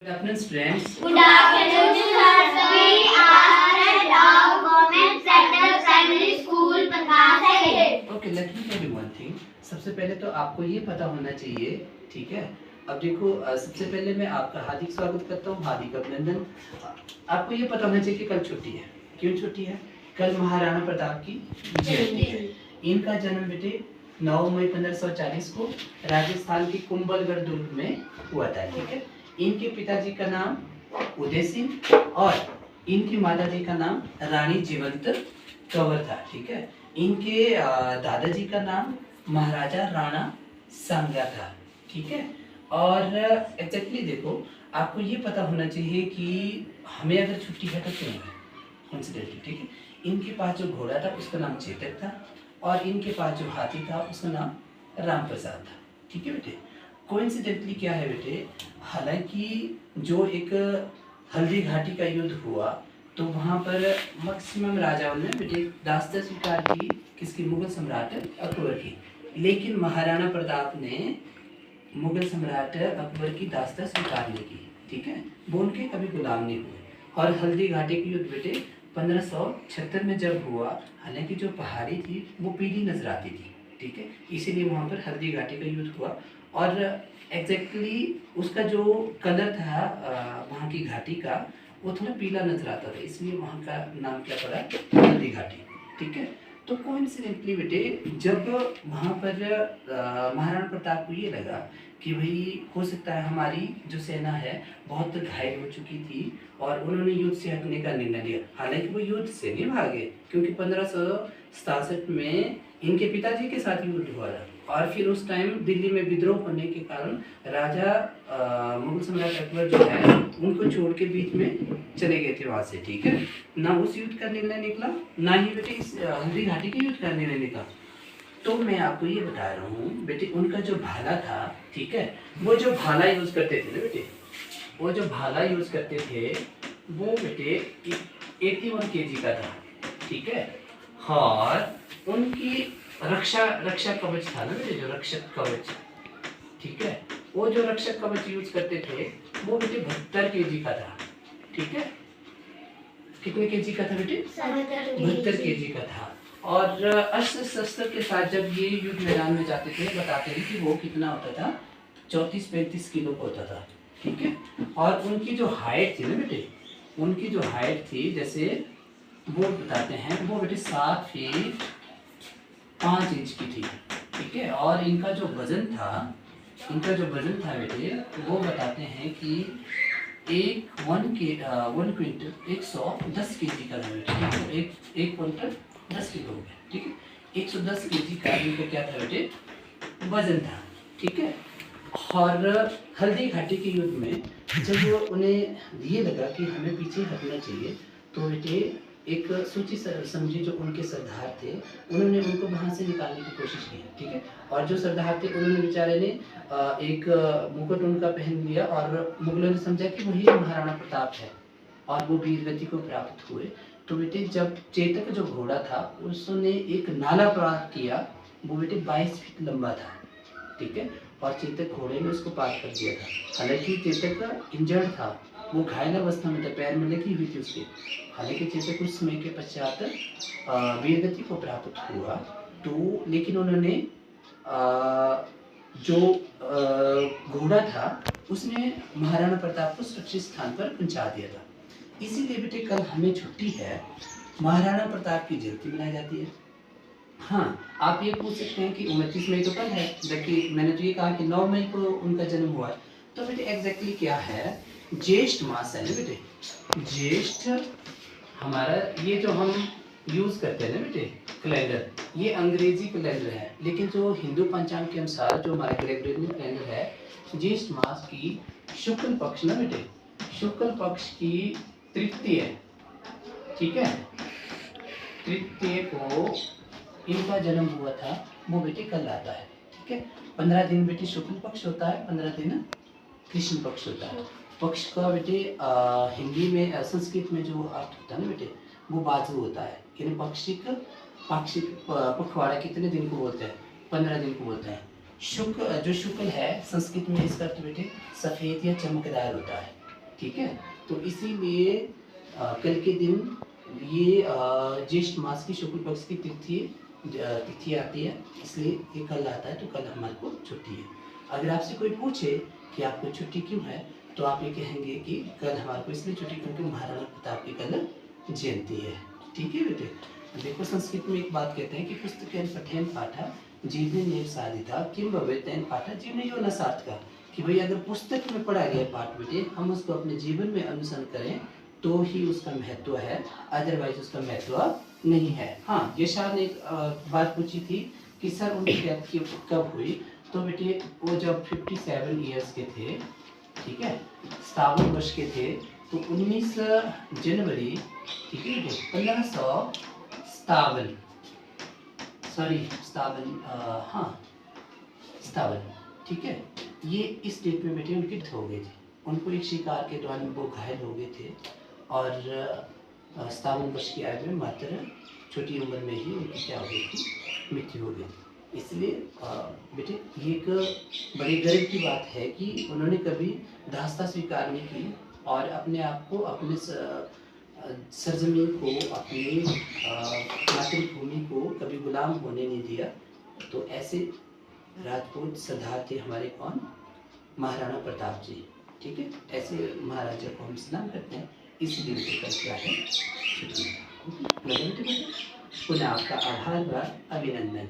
Good afternoon, students. Good afternoon, sir. We are at our Government Center Primary School, Prakash. Okay, let me tell you one thing. सबसे पहले तो आपको ये पता होना चाहिए, ठीक है। अब देखो, सबसे पहले मैं आपका हार्दिक स्वागत करता हूँ, हार्दिक अभिनंदन। आपको ये पता होना चाहिए कि कल छुट्टी है। क्यों छुट्टी है? कल महाराणा प्रताप की जयंती है। इनका जन्म बेटे 9 मई 1540 को राजस्थान के कुंभलगढ़ दुर्ग में हुआ था, ठीक है। इनके पिताजी का नाम उदय सिंह और इनकी माताजी का नाम रानी जीवंत कंवर था, ठीक है। इनके दादाजी का नाम महाराजा राणा सांगा था, ठीक है। और एग्जैक्टली देखो, आपको ये पता होना चाहिए कि हमें अगर छुट्टी है तो क्यों है, कॉन्सिडेंटली, ठीक है। इनके पास जो घोड़ा था उसका नाम चेतक था और इनके पास जो हाथी था उसका नाम राम प्रसाद था, ठीक है बेटे। कोइंसिडेंटली क्या है बेटे, हालांकि जो एक हल्दी घाटी का युद्ध हुआ तो वहाँ पर मैक्सिमम राजाओं ने बेटे दास्ता स्वीकार की, किसकी? मुगल सम्राट अकबर की। लेकिन महाराणा प्रताप ने मुगल सम्राट अकबर की दास्ता स्वीकार नहीं की, ठीक है। वो उनके कभी गुलाम नहीं हुए। और हल्दी घाटी की युद्ध बेटे 1576 में जब हुआ, हालांकि जो पहाड़ी थी वो पीली नजर आती थी, ठीक है, इसीलिए वहाँ पर हल्दी घाटी का युद्ध हुआ। और एग्जैक्टली उसका जो कलर था वहाँ की घाटी का, वो थोड़ा पीला नजर आता था, इसलिए वहाँ का नाम क्या पड़ा? हल्दी घाटी, ठीक है। तो कोइंसिडेंटली बेटे जब वहाँ पर महाराणा प्रताप को ये लगा कि भाई हो सकता है हमारी जो सेना है बहुत घायल हो चुकी थी, और उन्होंने युद्ध से हटने का निर्णय लिया। हालांकि वो युद्ध से नहीं भागे, क्योंकि 1567 में इनके पिताजी के साथ युद्ध हुआ था। और फिर उस टाइम दिल्ली में विद्रोह होने के कारण राजा मुगल सम्राट अकबर जो है उनको छोड़ के बीच में चले गए थे वहाँ से, ठीक है। ना उस युद्ध का निर्णय निकला, ना ही बेटे इस हल्दी घाटी के युद्ध का निर्णय निकला। तो मैं आपको ये बता रहा हूँ बेटे, उनका जो भाला था, ठीक है, वो जो भाला यूज करते थे ना बेटे, वो जो भाला यूज करते थे वो बेटे 81 kg का था, ठीक है। और उनकी रक्षा कवच था ना बेटे, जो रक्षक कवच, ठीक है, वो जो रक्षक कवच यूज करते थे वो बेटे 72 kg का था, ठीक है। कितने केजी का था बेटे? 72 kg का था। और अस्त्र शस्त्र के साथ जब ये युद्ध मैदान में जाते थे, बताते थे कि वो कितना होता था? 34-35 किलो का होता था, ठीक है। और उनकी जो हाइट थी ना बेटे, उनकी जो हाइट थी, जैसे वो बताते हैं, वो बेटे 7 फीट 5 इंच की थी, ठीक है। और इनका जो वजन था बेटे, वो बताते हैं कि 1 क्विंटल 110 kg का था बेटे, एक क्विंटल 10 किलो हो गया, ठीक है। 110 kg का इनका क्या था बेटे? वजन था, ठीक है। और हल्दी घाटी के युद्ध में जब उन्हें ये लगा कि हमें पीछे हटना चाहिए, तो बेटे एक सोची समझी जो उनके सरदार थे, उन्होंने उनको वहाँ से निकालने की कोशिश की, ठीक है। और जो सरदार थे उन्होंने बेचारे ने एक मुकुट उनका पहन लिया, और मुगलों ने समझा कि वही महाराणा प्रताप है, और वो वीरगति को प्राप्त हुए। तो बेटे जब चेतक जो घोड़ा था उसने एक नाला पार किया, वो बेटे 22 फीट लंबा था, ठीक है। और चेतक घोड़े ने उसको पार कर दिया था। हालांकि चेतक इंजर्ड था, वो घायल अवस्था में था, पैर में लगी हुई थी उसके। हालांकि चेतक कुछ समय के पश्चात वीरगति को प्राप्त हुआ, तो लेकिन उन्होंने जो घोड़ा था उसने महाराणा प्रताप को सुरक्षित स्थान पर पहुंचा दिया था। इसीलिए बेटे कल हमें छुट्टी है, महाराणा प्रताप की जयंती मनाई जाती है। हाँ, आप ये पूछ सकते हैं कि 29 मई तो कल है, जबकि मैंने तो ये कहा कि 9 मई को उनका जन्म हुआ है। तो बेटे एग्जैक्टली क्या है? ज्येष्ठ मास है ना बेटे, ज्येष्ठ हमारा ये जो हम यूज करते हैं ना बेटे कैलेंडर, ये अंग्रेजी कैलेंडर है, लेकिन जो हिंदू पंचांग के अनुसार जो हमारा ग्रेगोरियन कैलेंडर है, ज्येष्ठ मास की शुक्ल पक्ष ना बेटे, शुक्ल पक्ष की तृतीय, ठीक है, तृतीय को इनका जन्म हुआ था, वो बेटे कल आता है, ठीक है। 15 दिन बेटे शुक्ल पक्ष होता है, 15 दिन कृष्ण पक्ष होता है। पक्ष का बेटे हिंदी में संस्कृत में जो अर्थ होता है ना बेटे, वो बाजू होता है, यानी पाक्षिक पखवाड़ा कितने दिन को बोलते हैं? 15 दिन को बोलते हैं। शुक्ल है संस्कृत में इसका अर्थ बेटे सफेद या चमकदार होता है, ठीक है। तो इसीलिए कल के दिन ये ज्येष्ठ मास की शुक्ल पक्ष की तिथि आती है, इसलिए ये कल आता है, तो कल हमारे को छुट्टी है। अगर आपसे कोई पूछे कि आपको छुट्टी क्यों है, तो आप ये कहेंगे कि कल हमारे को इसलिए छुट्टी क्योंकि महाराणा प्रताप की कल जयंती है। ठीक है बेटे। देखो संस्कृत में एक बात कहते हैं कि पुस्तकेन पठेन पाठा जीवने साधिता किम भवेतेन पाठा जीवने यो न सार्थका, कि भाई अगर पुस्तक में पढ़ा गया पाठ बेटे हम उसको अपने जीवन में अनुसरण करें तो ही उसका महत्व है, अदरवाइज उसका महत्व नहीं है। हाँ, यशा ने एक बात पूछी थी कि सर उनकी डेथ की कब हुई, तो बेटे वो जब 57 ईयर्स के थे, ठीक है, 57 वर्ष के थे, तो 19 जनवरी, ठीक है बेटे, 1557, सॉरी 57, हाँ 57, ठीक है, ये इस डेट में बेटे उनकी डेथ हो गई थी। उनको एक शिकार के दौरान वो घायल हो गए थे और 57 वर्ष की आयु में मात्र छोटी उम्र में ही उनकी क्या हो गई थी, मृत्यु हो गई थी। इसलिए बेटे ये एक बड़े गर्व की बात है कि उन्होंने कभी दास्ता स्वीकार नहीं की और अपने आप को, अपने सरजमीन को, अपनी मातृभूमि को कभी गुलाम होने नहीं दिया। तो ऐसे राजपूत सरदार थे हमारे कौन, महाराणा प्रताप जी। ठीक है, ऐसे महाराजा को हम सलाम करते हैं, इसलिए उनके कल क्या है, छुट्टी। पुनः आपका आभार व अभिनंदन।